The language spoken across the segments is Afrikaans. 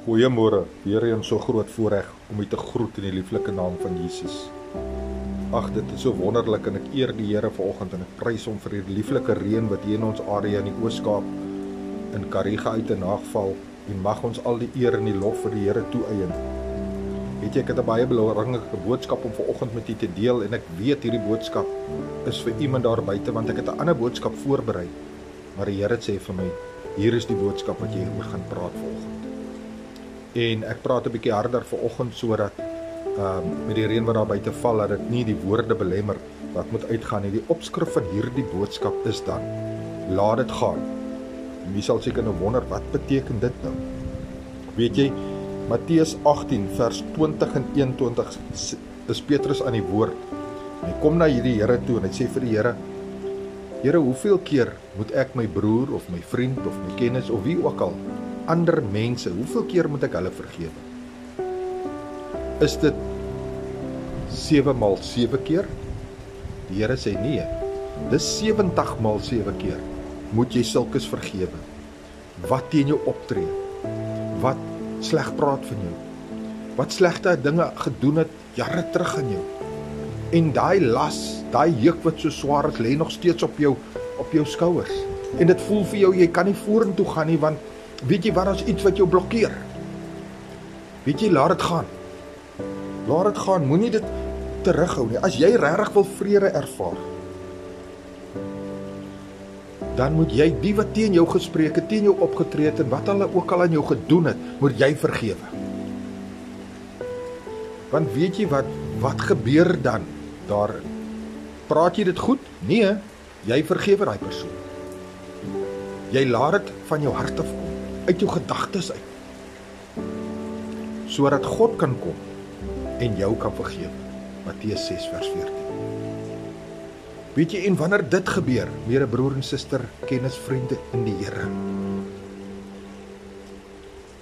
Goeiemôre, weer eens so groot voorreg om u te groet in die lieflike naam van Jesus. Ag, dit is so wonderlik en ek eer die Here vanoggend en ek prys hom vir die lieflike reën wat hier in ons area in die Oos-Kaap in Kariga uit en nagval, en mag ons al die eer en die lof vir die Here toeëien. Weet jy, ek het 'n baie belangrike boodskap om vanoggend met u te deel en ek weet hierdie boodskap is vir iemand daar buite, want ek het 'n ander boodskap voorberei, maar die Here sê vir my, hier is die boodskap wat jy oor gaan praat vanoggend. En ek praat 'n bietjie harder vanoggend sodat met die reën wat daar buite val, dat dit nie die woorde belemmer wat moet uitgaan nie. Die opskrif van hierdie boodskap is dan, laat dit gaan. En wie sal seker nou wonder, wat beteken dit nou? Weet jy, Matteus 18 vers 20 en 21 is Petrus aan die woord. En hy kom na hierdie Here toe en hy sê vir die Here, Here, hoeveel keer moet ek my broer of my vriend of my kennis of wie ook al, ander mense, hoeveel keer moet ek hulle vergewe? Is dit 7 maal 7 keer? Die Here sê nee, dis 70 maal 7 keer moet jy sulkes vergewe. Wat teen jou optree, wat sleg praat van jou, wat slegte dinge gedoen het jare terug aan jou. En daai las, daai juk wat so swaar is, lê nog steeds op jou skouers. En dit voel vir jou, jy kan nie vorentoe gaan nie, want weet jy wat, is iets wat jou blokkeer. Weet jy, laat dit gaan. Laat dit gaan, moenie dit terughou nie. As jy regtig wil vrede ervaar, dan moet jy die wat teen jou gespreek het, teen jou opgetree het en wat hulle ook al aan jou gedoen het, moet jy vergewe. Want weet jy wat gebeur dan daarin? Praat jy dit goed? Nee, jy vergewe daai persoon. Jy laat dit van jou hart af kom, uit jou gedagtes uit, sodat God kan kom en jou kan vergewe. Matteus 6 vers 14. Weet jy, en wanneer dit gebeur, mede broer en suster, kennis, vriende in die Here,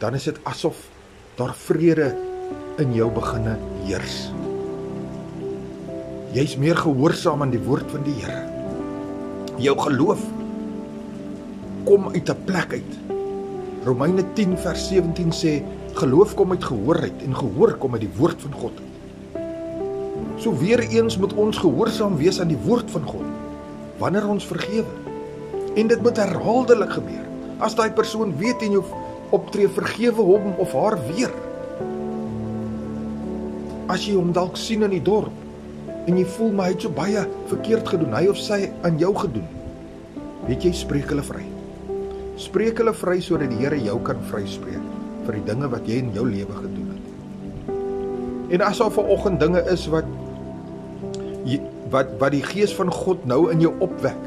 dan is dit asof daar vrede in jou beginne heers. Jy's meer gehoorsaam aan die woord van die Here. Jou geloof kom uit 'n plek uit. Romeine 10 vers 17 sê, geloof kom uit gehoor uit en gehoor kom uit die woord van God. So weer eens moet ons gehoorsaam wees aan die woord van God, wanneer ons vergewe. En dit moet herhaaldelik gebeur. As daai persoon weet en jou optree, vergewe hom of haar weer. As jy hom dalk sien in die dorp, en jy voel, maar hy het so baie verkeerd gedoen, hy of sy aan jou gedoen, weet jy, spreek hulle vry. Spreek hulle vry, sodat die Here jou kan vryspreek, vir die dinge wat jy in jou lewe gedoen het. En as daar vanoggend dinge is wat die Gees van God nou in jou opwek,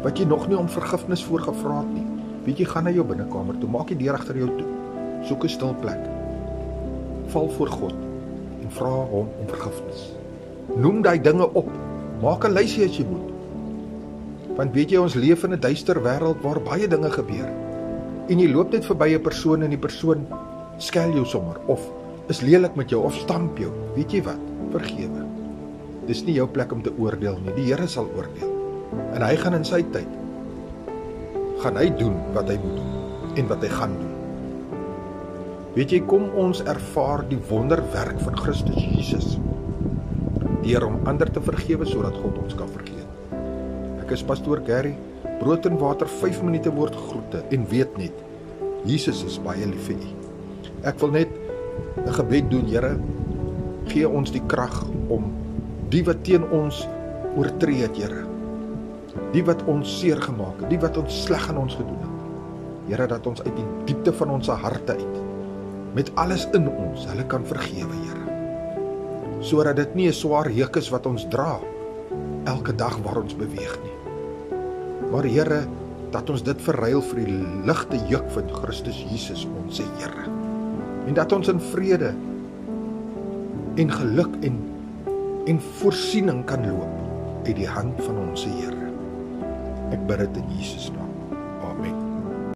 wat jy nog nie om vergifnis voor gevra het nie, weet jy, gaan na jou binnekamer toe, maak die deur agter jou toe, soek 'n stil plek, val voor God, en vra hom om vergifnis. Noem die dinge op, maak 'n lysie as jy moet. Want weet jy, ons leef in 'n duister wêreld waar baie dinge gebeur. En jy loop net verby 'n persoon en die persoon skel jou sommer, of is lelik met jou, of stamp jou. Weet jy wat? Vergewe. Dis nie jou plek om te oordeel nie, die Here sal oordeel. En hy gaan in sy tyd, gaan hy doen wat hy moet doen, en wat hy gaan doen. Weet jy, kom ons ervaar die wonderwerk van Christus Jesus, deur om ander te vergewe, sodat God ons kan vergewe. Ek is pastoor Gary, brood en water, 5 minute woord groete, en weet net, Jesus is baie lief vir u. Ek wil net 'n gebed doen, Here, gee ons die krag om die wat teen ons oortree het, Here, die wat ons seer gemaak het, die wat ons sleg aan ons gedoen het, Here, dat ons uit die diepte van ons harte uit, met alles in ons, hulle kan vergewe, Here, sodat dit nie 'n swaar juk is wat ons dra, elke dag waar ons beweeg nie. Maar Here, dat ons dit verruil vir die ligte juk van Christus Jesus, ons Here. En dat ons in vrede en geluk en voorsiening kan loop uit die hand van ons Here. Ek bid dit in Jesus naam. Amen.